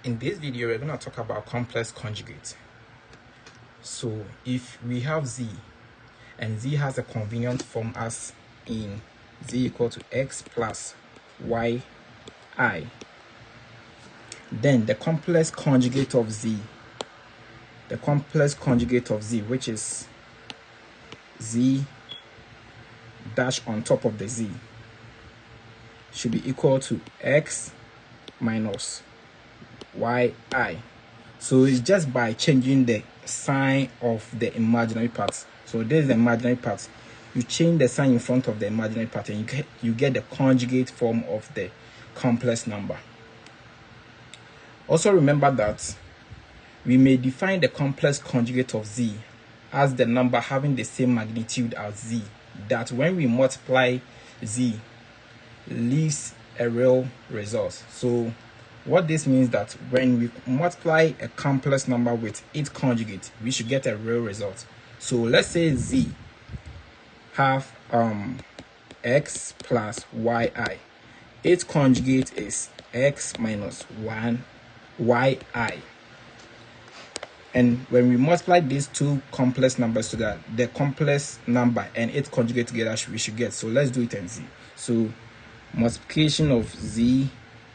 In this video, we're going to talk about complex conjugate. So if we have z and z has a convenient form as in z equal to x plus y I, then the complex conjugate of z, which is z dash on top of the z, should be equal to x minus yi. So it's just by changing the sign of the imaginary part. So this is the imaginary part. You change the sign in front of the imaginary part and you get the conjugate form of the complex number. Also remember that we may define the complex conjugate of z as the number having the same magnitude as z, that when we multiply z leaves a real result. So what this means that when we multiply a complex number with its conjugate, we should get a real result. So let's say z have x plus yi. Its conjugate is x minus 1 yi. And when we multiply these two complex numbers together, the complex number and its conjugate together, we should get. So let's do it and see. So multiplication of z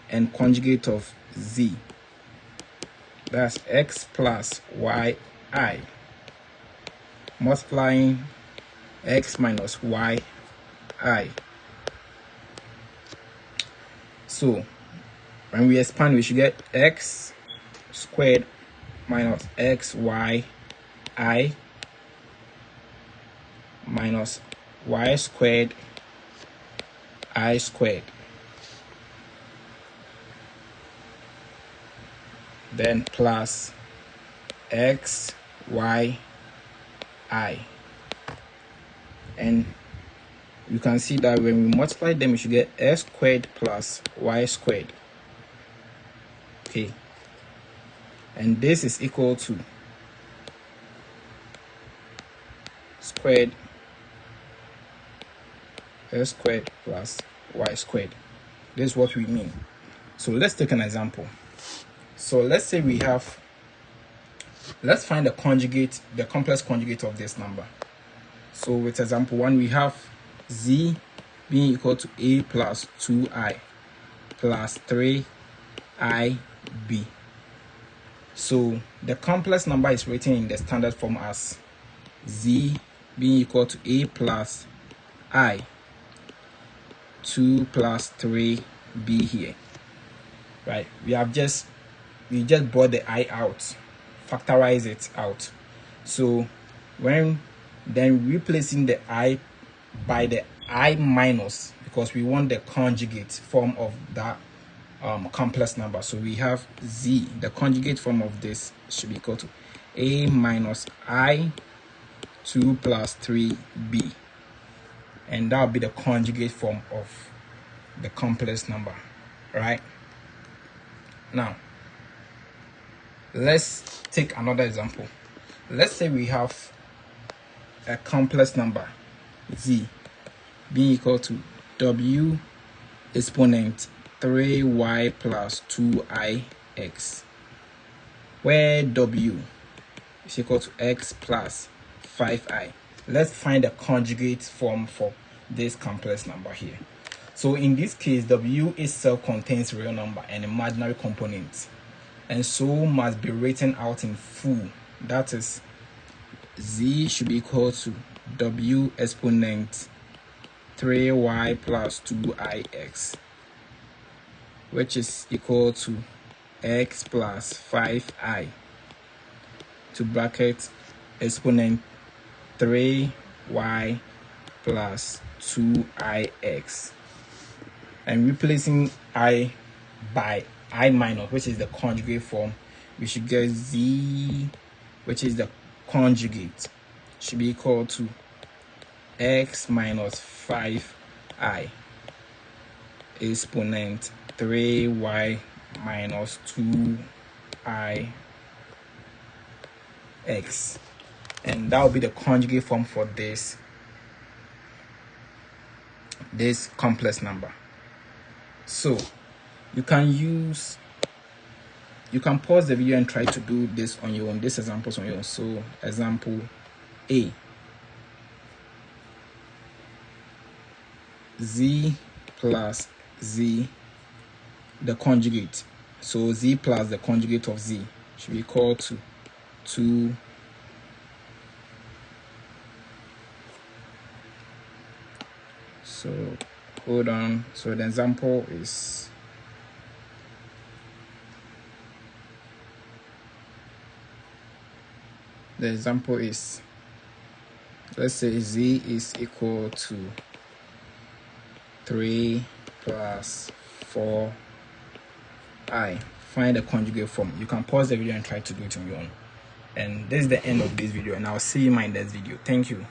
and conjugate of z, that's x plus yi multiplying x minus yi. So when we expand, we should get x squared minus xy minus y squared I squared, then plus x y I. And you can see that when we multiply them, we should get x squared plus y squared. Okay, and this is equal to squared x squared plus y squared. This is what we mean. So let's take an example. So let's say let's find the complex conjugate of this number. So with example 1, we have z being equal to a plus 2i plus 3ib. So the complex number is written in the standard form as z being equal to a plus I 2 plus 3b here, right? We just brought the I out, factorize it out. So when then replacing the I by the I minus, because we want the conjugate form of that complex number. So we have z, the conjugate form of this should be equal to a minus I 2 plus 3b, and that will be the conjugate form of the complex number, right? Now let's take another example. Let's say we have a complex number z being equal to w exponent 3y plus 2ix, where w is equal to x plus 5i. Let's find the conjugate form for this complex number here. So in this case, w itself contains real number and imaginary component, and so must be written out in full. That is, z should be equal to w exponent 3y plus 2ix, which is equal to x plus 5i to bracket exponent 3y plus 2ix, and replacing I by I minus, which is the conjugate form, we should get z, which is the conjugate, should be equal to x minus 5i exponent 3y minus 2ix, and that will be the conjugate form for this complex number. So you can use you can pause the video and try to do this on your own, this examples on your own. So example A, z plus z, the conjugate. So z plus the conjugate of z should be equal to 2 so hold on. So the example is let's say z is equal to 3 plus 4i. Find the conjugate form. You can pause the video and try to do it on your own. And this is the end of this video, and I'll see you in my next video. Thank you.